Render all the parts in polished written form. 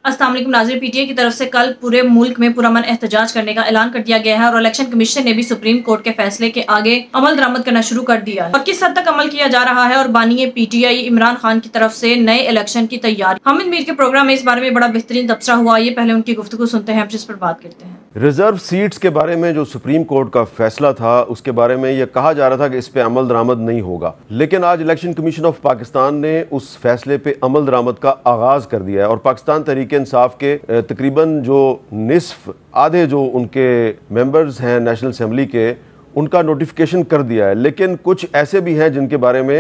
अस्सलाम वालेकुम नाज़रीन, पीटीआई की तरफ से कल पूरे मुल्क में पुरअमन एहतजाज करने का ऐलान कर दिया गया है और इलेक्शन कमीशन ने भी सुप्रीम कोर्ट के फैसले के आगे अमल दरामद करना शुरू कर दिया है। और किस हद तक अमल किया जा रहा है और बानी पीटीआई इमरान खान की तरफ से नए इलेक्शन की तैयारी। हामिद मीर के प्रोग्राम में इस बारे में बड़ा बेहतरीन तबसरा हुआ। ये पहले उनकी गुफ्तगू सुनते हैं, जिस पर बात करते हैं। रिजर्व सीट्स के बारे में जो सुप्रीम कोर्ट का फैसला था उसके बारे में यह कहा जा रहा था कि इस पे अमल दरामद नहीं होगा, लेकिन आज इलेक्शन कमीशन ऑफ पाकिस्तान ने उस फैसले पे अमल दरामद का आगाज़ कर दिया है और पाकिस्तान तहरीक इंसाफ के तकरीबन जो निसफ आधे जो उनके मेंबर्स हैं नेशनल असम्बली के, उनका नोटिफिकेशन कर दिया है। लेकिन कुछ ऐसे भी हैं जिनके बारे में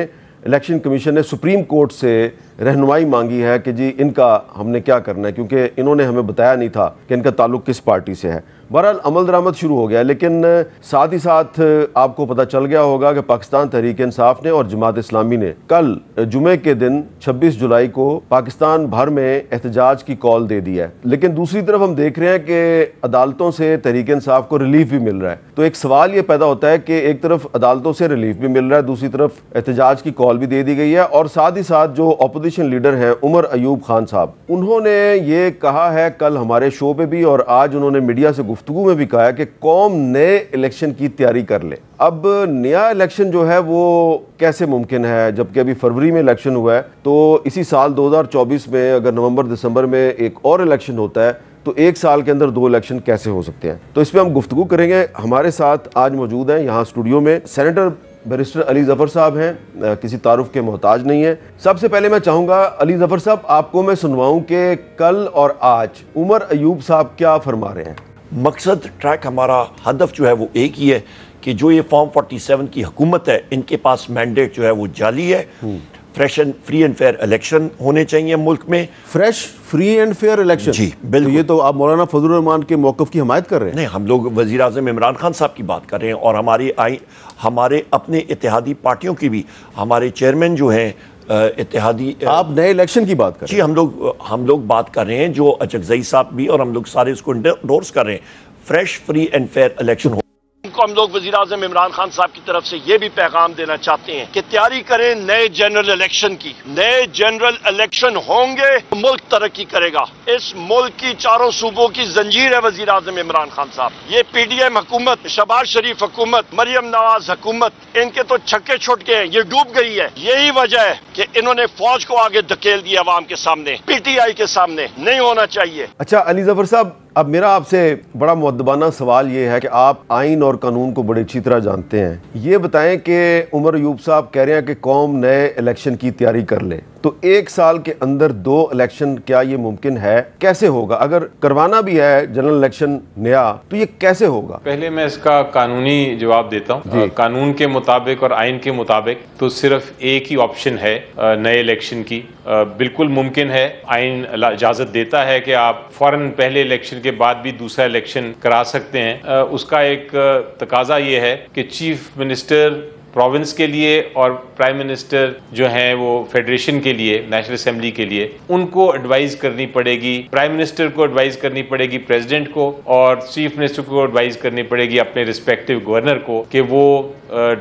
इलेक्शन कमीशन ने सुप्रीम कोर्ट से रहनुमाई मांगी है कि जी इनका हमने क्या करना है, क्योंकि इन्होंने हमें बताया नहीं था कि इनका ताल्लुक किस पार्टी से है। बहरहाल अमल दरामद शुरू हो गया, लेकिन साथ ही साथ आपको पता चल गया होगा कि पाकिस्तान तहरीक इंसाफ ने और जमात इस्लामी ने कल जुमे के दिन 26 जुलाई को पाकिस्तान भर में एहतजाज की कॉल दे दी है। लेकिन दूसरी तरफ हम देख रहे हैं कि अदालतों से तहरीक इंसाफ को रिलीफ भी मिल रहा है। तो एक सवाल ये पैदा होता है कि एक तरफ अदालतों से रिलीफ भी मिल रहा है, दूसरी तरफ एहतजाज की कॉल भी दे दी गई है और साथ ही साथ जो अपोजिशन लीडर हैं उमर अयूब खान साहब, उन्होंने ये कहा है कल हमारे शो पे भी और आज उन्होंने मीडिया से गुफ्तगू में भी कहा है कि कौम नए इलेक्शन की तैयारी कर ले। अब नया इलेक्शन जो है वो कैसे मुमकिन है, जबकि अभी फरवरी में इलेक्शन हुआ है, तो इसी साल 2024 में अगर नवंबर दिसंबर में एक और इलेक्शन होता है तो एक साल के अंदर 2 इलेक्शन कैसे हो सकते हैं। तो इस पर हम गुफ्तगू करेंगे। हमारे साथ आज मौजूद हैं यहाँ स्टूडियो में सेनेटर बैरिस्टर अली ज़फ़र साहब हैं, किसी तारुफ के मोहताज नहीं है। सबसे पहले मैं चाहूँगा अली ज़फ़र साहब, आपको मैं सुनवाऊँ कि कल और आज उमर अयूब साहब क्या फरमा रहे हैं। मकसद ट्रैक हमारा हदफ जो है वो एक ही है कि जो ये फॉर्म 47 की हुकूमत है, इनके पास मैंडेट जो है वो जाली है। Fresh and free and fair election होने चाहिए मुल्क में। Fresh free and fair election, जी बिल्कुल। तो ये तो आप मौलाना फजलुर रहमान के मौक़िफ़ की हमायत कर रहे हैं। नहीं, हम लोग वज़ीर आज़म इमरान खान साहब की बात कर रहे हैं और हमारे अपने इत्तेहादी पार्टियों की भी, हमारे चेयरमैन जो हैं इत्तेहादी। आप नए इलेक्शन की बात कर रहे हैं? जी, हम लोग बात कर रहे हैं जो अचकज़ई साहब भी और हम लोग सारे इसको इंडोर्स कर रहे हैं। Fresh free and fair election हो। हम लोग वज़ीर आज़म इमरान खान साहब की तरफ से ये भी पैगाम देना चाहते हैं कि तैयारी करें नए जनरल इलेक्शन की। नए जनरल इलेक्शन होंगे, मुल्क तरक्की करेगा। इस मुल्क की चारों सूबों की जंजीर है वज़ीर आज़म इमरान खान साहब। ये पीडीएम हुकूमत, शहबाज शरीफ हुकूमत, मरियम नवाज हुकूमत, इनके तो छक्के छुट गए, ये डूब गई है। यही वजह है कि इन्होंने फौज को आगे धकेल दिया अवाम के सामने, पीटीआई के सामने। नहीं होना चाहिए। अच्छा अली ज़फ़र साहब, अब मेरा आपसे बड़ा मुअद्दबाना सवाल ये है कि आप आइन और कानून को बड़ी अच्छी तरह जानते हैं। ये बताएं कि उमर अयूब साहब कह रहे हैं कि कौम नए इलेक्शन की तैयारी कर ले, तो एक साल के अंदर 2 इलेक्शन क्या ये मुमकिन है? कैसे होगा? अगर करवाना भी है जनरल इलेक्शन नया तो ये कैसे होगा? पहले मैं इसका कानूनी जवाब देता हूँ। कानून के मुताबिक और आइन के मुताबिक तो सिर्फ एक ही ऑप्शन है नए इलेक्शन की। बिल्कुल मुमकिन है, आइन इजाज़त देता है कि आप फौरन पहले इलेक्शन के बाद भी दूसरा इलेक्शन करा सकते हैं। उसका एक तकाजा ये है कि चीफ मिनिस्टर प्रोविंस के लिए और प्राइम मिनिस्टर जो हैं वो फेडरेशन के लिए, नेशनल असेंबली के लिए, उनको एडवाइस करनी पड़ेगी। प्राइम मिनिस्टर को एडवाइस करनी पड़ेगी प्रेसिडेंट को, और चीफ मिनिस्टर को एडवाइस करनी पड़ेगी अपने रिस्पेक्टिव गवर्नर को कि वो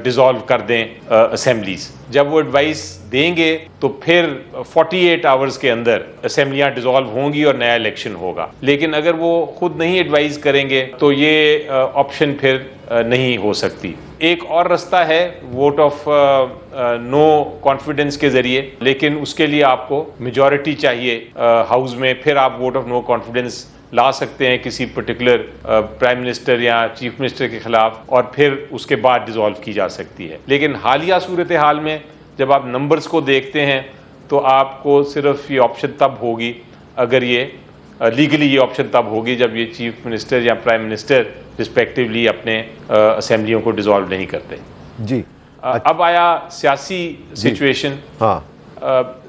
डिसॉल्व कर दें असेंबलीज। जब वो एडवाइस देंगे तो फिर 48 आवर्स के अंदर असेंबलियां डिसॉल्व होंगी और नया इलेक्शन होगा। लेकिन अगर वो खुद नहीं एडवाइस करेंगे तो ये ऑप्शन फिर नहीं हो सकती। एक और रास्ता है वोट ऑफ नो कॉन्फिडेंस के जरिए, लेकिन उसके लिए आपको मेजॉरिटी चाहिए हाउस में, फिर आप वोट ऑफ नो कॉन्फिडेंस ला सकते हैं किसी पर्टिकुलर प्राइम मिनिस्टर या चीफ मिनिस्टर के खिलाफ, और फिर उसके बाद डिसॉल्व की जा सकती है। लेकिन हालिया सूरत हाल में जब आप नंबर्स को देखते हैं तो आपको सिर्फ ये ऑप्शन तब होगी, अगर ये लीगली ये ऑप्शन तब होगी जब ये चीफ मिनिस्टर या प्राइम मिनिस्टर रिस्पेक्टिवली अपने असेंबलियों को डिसॉल्व नहीं करते। जी अब आया सियासी सिचुएशन। हाँ,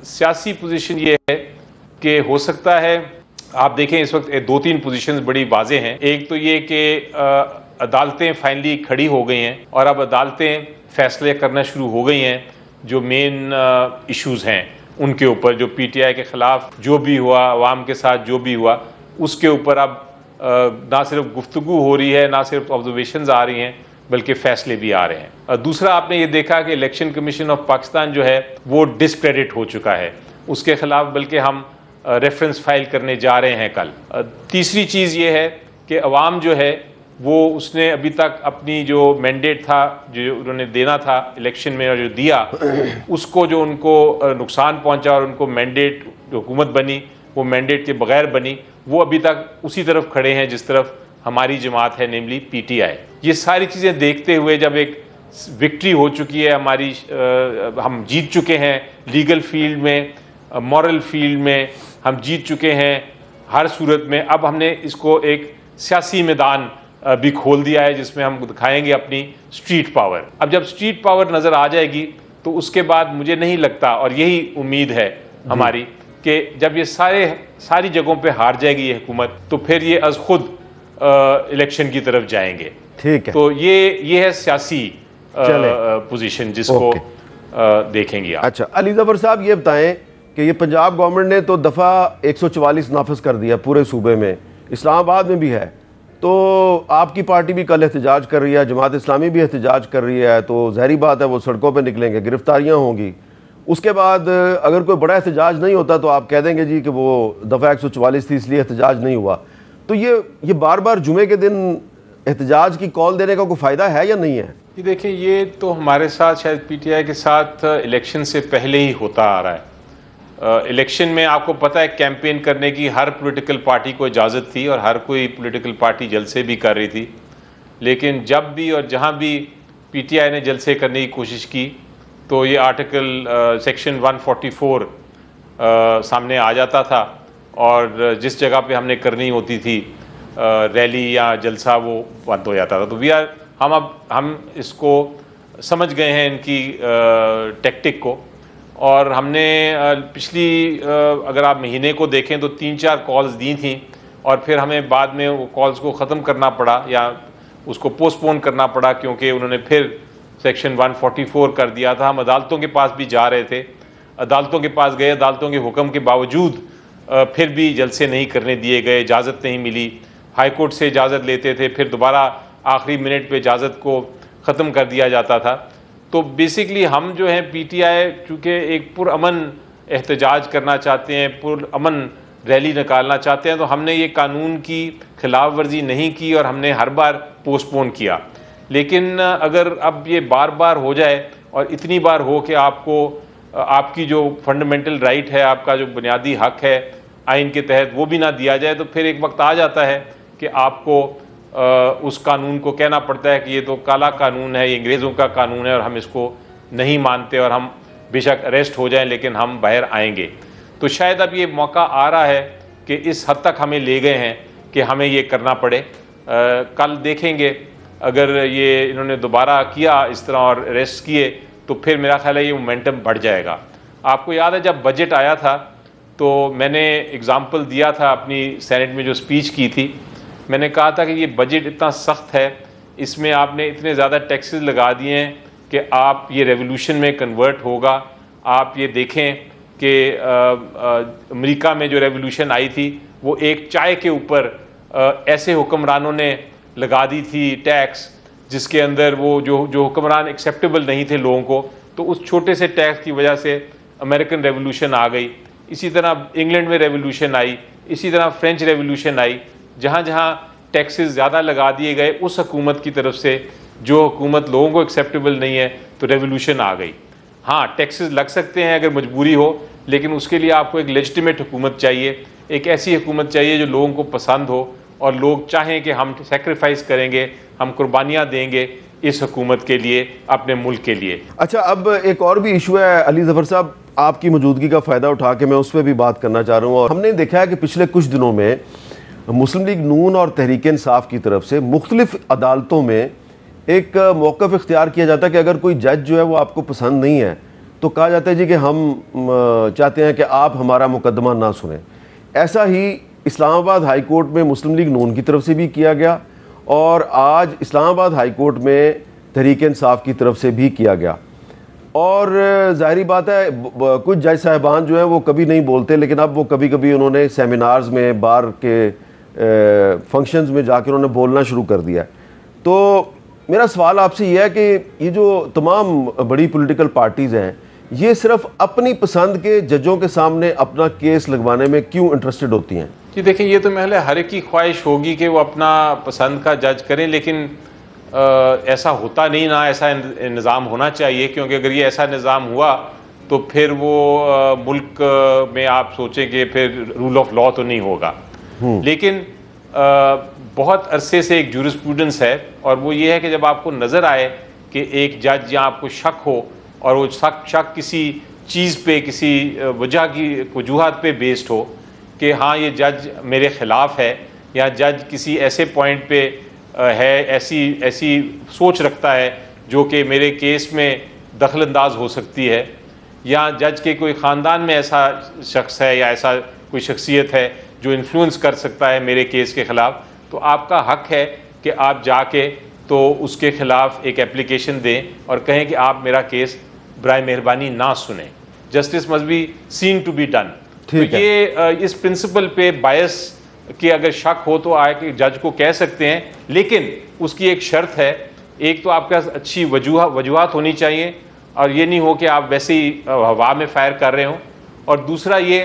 सियासी पोजीशन ये है कि हो सकता है, आप देखें इस वक्त 2-3 पोजीशंस बड़ी वाज़ेह हैं। एक तो ये कि अदालतें फाइनली खड़ी हो गई हैं और अब अदालतें फैसले करना शुरू हो गई हैं जो मेन इश्यूज़ हैं उनके ऊपर। जो पीटीआई के ख़िलाफ़ जो भी हुआ, अवाम के साथ जो भी हुआ, उसके ऊपर अब ना सिर्फ गुफ्तगू हो रही है, ना सिर्फ ऑब्जर्वेशंस आ रही हैं, बल्कि फ़ैसले भी आ रहे हैं। दूसरा, आपने ये देखा कि इलेक्शन कमीशन ऑफ पाकिस्तान जो है वो डिस्क्रेडिट हो चुका है। उसके ख़िलाफ़ बल्कि हम रेफरेंस फाइल करने जा रहे हैं कल। तीसरी चीज़ ये है कि अवाम जो है वो उसने अभी तक अपनी जो मैंडेट था, जो उन्होंने देना था इलेक्शन में और जो दिया, उसको जो उनको नुकसान पहुंचा और उनको मैंडेट जो हुकूमत बनी वो मैंडेट के बगैर बनी, वो अभी तक उसी तरफ खड़े हैं जिस तरफ हमारी जमात है, नेमली PTI। ये सारी चीज़ें देखते हुए जब एक विक्ट्री हो चुकी है हमारी, हम जीत चुके हैं लीगल फील्ड में, मॉरल फील्ड में हम जीत चुके हैं हर सूरत में, अब हमने इसको एक सियासी मैदान भी खोल दिया है जिसमें हम दिखाएंगे अपनी स्ट्रीट पावर। अब जब स्ट्रीट पावर नज़र आ जाएगी तो उसके बाद मुझे नहीं लगता, और यही उम्मीद है हमारी, कि जब ये सारी जगहों पे हार जाएगी ये हुकूमत तो फिर ये अज खुद इलेक्शन की तरफ जाएंगे। ठीक है, तो ये है सियासी पोजीशन जिसको देखेंगे आप। अच्छा, अली ज़फ़र साहब ये बताएं कि ये पंजाब गवर्नमेंट ने तो दफ़ा 144 नाफिज कर दिया पूरे सूबे में, इस्लामाबाद में भी है, तो आपकी पार्टी भी कल एहतजाज कर रही है, जमात इस्लामी भी एहतजाज कर रही है, तो ज़ाहिरी बात है वो सड़कों पे निकलेंगे, गिरफ्तारियां होंगी। उसके बाद अगर कोई बड़ा एहतजाज नहीं होता तो आप कह देंगे जी कि वो दफ़ा 144 थी इसलिए एहतजाज नहीं हुआ। तो ये बार बार जुमे के दिन एहतजाज की कॉल देने का कोई फ़ायदा है या नहीं है? ये देखिए, ये तो हमारे साथ शायद PTI के साथ इलेक्शन से पहले ही होता आ रहा है। इलेक्शन में आपको पता है कैंपेन करने की हर पॉलिटिकल पार्टी को इजाज़त थी और हर कोई पॉलिटिकल पार्टी जलसे भी कर रही थी, लेकिन जब भी और जहां भी PTI ने जलसे करने की कोशिश की तो ये आर्टिकल सेक्शन 144 सामने आ जाता था और जिस जगह पे हमने करनी होती थी रैली या जलसा वो बंद हो जाता था। तो हम इसको समझ गए हैं इनकी टैक्टिक को, और हमने पिछली अगर आप महीने को देखें तो 3-4 कॉल्स दी थी और फिर हमें बाद में वो कॉल्स को ख़त्म करना पड़ा या उसको पोस्टपोन करना पड़ा क्योंकि उन्होंने फिर सेक्शन 144 कर दिया था। हम अदालतों के पास भी जा रहे थे, अदालतों के पास गए, अदालतों के हुक्म के बावजूद फिर भी जलसे नहीं करने दिए गए, इजाज़त नहीं मिली। हाई कोर्ट से इजाज़त लेते थे, फिर दोबारा आखिरी मिनट पे इजाज़त को ख़त्म कर दिया जाता था। तो बेसिकली हम जो हैं PTI चूँकि एक पुरअमन एहतजाज करना चाहते हैं, पुरअमन रैली निकालना चाहते हैं, तो हमने ये कानून की खिलाफ वर्जी नहीं की और हमने हर बार पोस्टपोन किया। लेकिन अगर अब ये बार बार हो जाए और इतनी बार हो कि आपको आपकी जो फंडामेंटल राइट है, आपका जो बुनियादी हक है आइन के तहत वो भी ना दिया जाए, तो फिर एक वक्त आ जाता है कि आपको उस कानून को कहना पड़ता है कि ये तो काला कानून है, ये अंग्रेज़ों का कानून है और हम इसको नहीं मानते और हम बेशक अरेस्ट हो जाएं लेकिन हम बाहर आएंगे। तो शायद अब ये मौका आ रहा है कि इस हद तक हमें ले गए हैं कि हमें ये करना पड़े। कल देखेंगे अगर ये इन्होंने दोबारा किया इस तरह और अरेस्ट किए तो फिर मेरा ख्याल है ये मोमेंटम बढ़ जाएगा। आपको याद है जब बजट आया था तो मैंने एग्ज़ाम्पल दिया था अपनी सेनेट में जो स्पीच की थी, मैंने कहा था कि ये बजट इतना सख्त है, इसमें आपने इतने ज़्यादा टैक्सेस लगा दिए हैं कि आप ये रेवोल्यूशन में कन्वर्ट होगा। आप ये देखें कि अमेरिका में जो रेवोल्यूशन आई थी वो एक चाय के ऊपर ऐसे हुक्मरानों ने लगा दी थी टैक्स जिसके अंदर वो जो हुक्मरान एक्सेप्टेबल नहीं थे लोगों को, तो उस छोटे से टैक्स की वजह से अमेरिकन रेवोल्यूशन आ गई। इसी तरह इंग्लैंड में रेवोल्यूशन आई, इसी तरह फ्रेंच रेवोल्यूशन आई। जहाँ जहाँ टैक्सेस ज़्यादा लगा दिए गए उस हुकूमत की तरफ से जो हुकूमत लोगों को एक्सेप्टेबल नहीं है तो रेवोल्यूशन आ गई। हाँ, टैक्सेस लग सकते हैं अगर मजबूरी हो, लेकिन उसके लिए आपको एक लेजिटिमेट हुकूमत चाहिए, एक ऐसी हुकूमत चाहिए जो लोगों को पसंद हो और लोग चाहें कि हम सेक्रीफाइस करेंगे, हम कुर्बानियाँ देंगे इस हुकूमत के लिए, अपने मुल्क के लिए। अच्छा, अब एक और भी इशू है अली ज़फ़र साहब, आपकी मौजूदगी का फ़ायदा उठा के मैं उस पर भी बात करना चाह रहा हूँ। और हमने देखा है कि पिछले कुछ दिनों में मुस्लिम लीग नून और तहरीक इंसाफ की तरफ से मुख्तलिफ अदालतों में एक मौक़िफ़ इख्तियार किया जाता है कि अगर कोई जज जो है वो आपको पसंद नहीं है तो कहा जाता है जी कि हम चाहते हैं कि आप हमारा मुकदमा ना सुनें। ऐसा ही इस्लामाबाद हाई कोर्ट में मुस्लिम लीग नून की तरफ से भी किया गया और आज इस्लामाबाद हाई कोर्ट में तहरीक इंसाफ की तरफ से भी किया गया। और ज़ाहिरी बात है कुछ जज साहिबान जो हैं वो कभी नहीं बोलते, लेकिन अब वो कभी कभी उन्होंने सेमिनार्स में, बार के फंक्शंस में जाकर उन्होंने बोलना शुरू कर दिया। तो मेरा सवाल आपसे यह है कि ये जो तमाम बड़ी पॉलिटिकल पार्टीज़ हैं, ये सिर्फ अपनी पसंद के जजों के सामने अपना केस लगवाने में क्यों इंटरेस्टेड होती हैं? जी देखिए, ये तो महल हर एक की ख्वाहिश होगी कि वो अपना पसंद का जज करें, लेकिन ऐसा होता नहीं ना, ऐसा निज़ाम होना चाहिए, क्योंकि अगर ये ऐसा निज़ाम हुआ तो फिर वो मुल्क में आप सोचें कि फिर रूल ऑफ लॉ तो नहीं होगा। लेकिन बहुत अरसे से एक जूरिस्प्रूडेंस है, और वो ये है कि जब आपको नज़र आए कि एक जज या आपको शक हो और वो शक किसी चीज़ पे, किसी वजह की वजूहत पे बेस्ड हो कि हाँ ये जज मेरे ख़िलाफ़ है, या जज किसी ऐसे पॉइंट पे है, ऐसी सोच रखता है जो कि मेरे केस में दखल अंदाज हो सकती है, या जज के कोई ख़ानदान में ऐसा शख्स है या ऐसा कोई शख्सियत है जो इन्फ्लुएंस कर सकता है मेरे केस के ख़िलाफ़, तो आपका हक़ है कि आप जाके तो उसके ख़िलाफ़ एक एप्लीकेशन दें और कहें कि आप मेरा केस बराए मेहरबानी ना सुने। Justice must be seen to be done. तो ये इस प्रिंसिपल पे बायस कि अगर शक हो तो आए कि जज को कह सकते हैं, लेकिन उसकी एक शर्त है। एक तो आपके पास अच्छी वजूहत होनी चाहिए, और ये नहीं हो कि आप वैसे ही हवा में फायर कर रहे हो, और दूसरा ये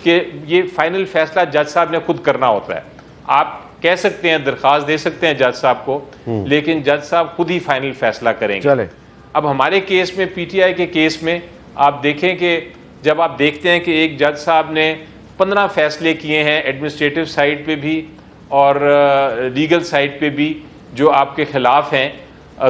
कि ये फाइनल फैसला जज साहब ने खुद करना होता है। आप कह सकते हैं, दरख्वास्त दे सकते हैं जज साहब को, लेकिन जज साहब खुद ही फाइनल फैसला करेंगे। चले। अब हमारे केस में, पीटीआई के केस में, आप देखें कि जब आप देखते हैं कि एक जज साहब ने 15 फैसले किए हैं एडमिनिस्ट्रेटिव साइड पे भी और लीगल साइड पे भी जो आपके ख़िलाफ़ हैं,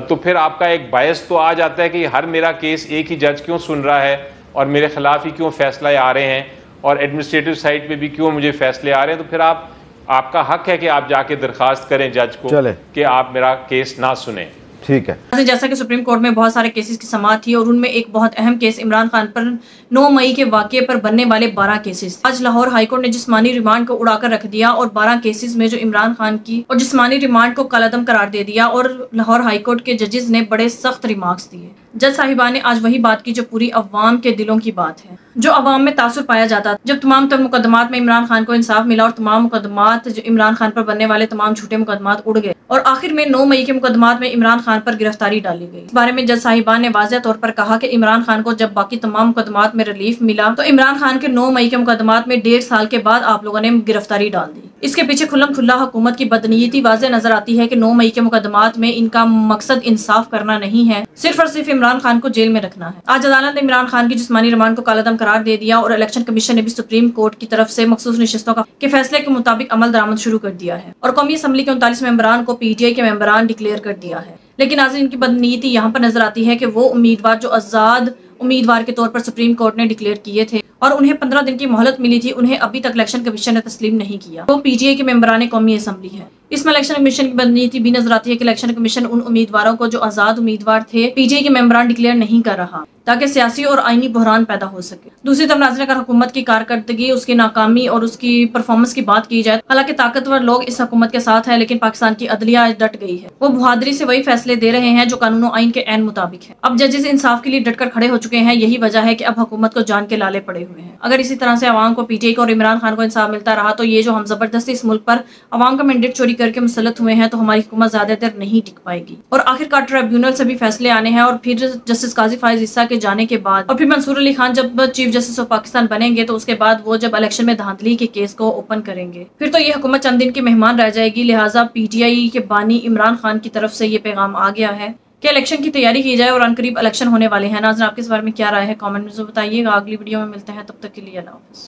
तो फिर आपका एक बायस तो आ जाता है कि हर मेरा केस एक ही जज क्यों सुन रहा है और मेरे ख़िलाफ़ ही क्यों फैसला आ रहे हैं, और एडमिनिस्ट्रेटिव साइड पे भी क्यों मुझे फैसले आ रहे हैं। तो फिर आपका हक़ है कि आप जाके दरख्वास्त करें जज को कि आप मेरा केस ना सुने। ठीक है। जैसा कि सुप्रीम कोर्ट में बहुत सारे केसेस की समाअत थी, और उनमें एक बहुत अहम केस इमरान खान पर 9 मई के वाक़ये पर बनने वाले 12 केसेस। आज लाहौर हाईकोर्ट ने जिस्मानी रिमांड को उड़ाकर रख दिया, और 12 केसेस में जो इमरान खान की और जिस्मानी रिमांड को कलअदम करार दे दिया, और लाहौर हाईकोर्ट के जजेस ने बड़े सख्त रिमार्क्स दिए। जज साहिबा ने आज वही बात की जो पूरी अवाम के दिलों की बात है, जो अवाम में तासुर पाया जाता। जब तमाम तर मुकदमात में इमरान खान को इंसाफ मिला और तमाम मुकदमात जो इमरान खान पर बनने वाले तमाम झूठे मुकदमात उड़ गए, और आखिर में 9 मई के मुकदमात में इमरान खान पर गिरफ्तारी डाली गई। इस बारे में जज साहिबान ने वाज़ेह तौर पर कहा कि इमरान खान को जब बाकी तमाम मुकदमात में रिलीफ मिला, तो इमरान खान के 9 मई के मुकदमात में 1.5 साल के बाद आप लोगों ने गिरफ्तारी डाल दी। इसके पीछे खुल्लम खुल्ला हुकूमत की बदनीयती वाज़ेह नजर आती है कि 9 मई के मुकदमात में इनका मकसद इंसाफ करना नहीं है, सिर्फ और सिर्फ इमरान खान को जेल में रखना है। आज अदालत ने इमरान खान की जिस्मानी रिमांड को कलअदम करार दे दिया, और इलेक्शन कमीशन ने भी सुप्रीम कोर्ट की तरफ से मखसूस नशिस्तों के फैसले के मुताबिक अमल दरामद शुरू कर दिया है, और कौमी असम्बली के 39 मेंबरान को पीटीआई के मेंबरान डिक्लेयर कर दिया है। लेकिन आज इनकी बदनीयती यहाँ पर नजर आती है कि वो उम्मीदवार जो आजाद उम्मीदवार के तौर पर सुप्रीम कोर्ट ने डिक्लेयर किए थे और उन्हें 15 दिन की मोहलत मिली थी, उन्हें अभी तक इलेक्शन कमीशन ने तस्लीम नहीं किया। वो पीटीआई के मेंबरान कौमी असम्बली है। इसमें इलेक्शन कमीशन की बदनीयती भी नजर आती है कि इलेक्शन कमीशन उन उम्मीदवारों को जो आजाद उम्मीदवार थे पीटीआई के मेंबरान डिक्लेयर नहीं कर रहा, ताकि सियासी और आईनी बहरान पैदा हो सके। दूसरी तरफ नाज़रीन, अगर हुकूमत की कारकर्दगी, उसकी नाकामी और उसकी परफॉर्मेंस की बात की जाए, हालांकि ताकतवर लोग इस हुकूमत के साथ है, लेकिन पाकिस्तान की अदलिया आज डट गई है। वो बहादुरी से वही फैसले दे रहे हैं जो कानून और आइन के ऐन मुताबिक है। अब जजेस इंसाफ के लिए डटकर खड़े हो चुके हैं। यही वजह है कि अब हुकूमत को जान के लाले पड़े हुए हैं। अगर इसी तरह से अवाम को पीटीआई को और इमरान खान को इंसाफ मिलता रहा, तो ये जो हम जबरदस्ती इस मुल्क पर अवाम का मैंडेट चोरी करके मुसल्लत हुए हैं, तो हमारी हुकूमत ज्यादा देर नहीं टिक पाएगी। और आखिरकार ट्रिब्यूनल से भी फैसले आने हैं, और फिर जस्टिस काजी फाइज ईसा के जाने के बाद, और फिर मंसूर अली खान जब चीफ जस्टिस ऑफ पाकिस्तान बनेंगे, तो उसके बाद वो जब इलेक्शन में धांधली के केस को ओपन करेंगे, फिर तो ये हुकूमत चंद दिन की मेहमान रह जाएगी। लिहाजा पीटीआई के बानी इमरान खान की तरफ से ये पैगाम आ गया है कि इलेक्शन की तैयारी की जाए, और अनकरीब इलेक्शन होने वाले हैं। नाज़रीन, आपके इस बारे में क्या राय है? कमेंट में बताइएगा। अगली वीडियो में मिलते हैं, तब तक के लिए अल्लाह हाफ़िज़।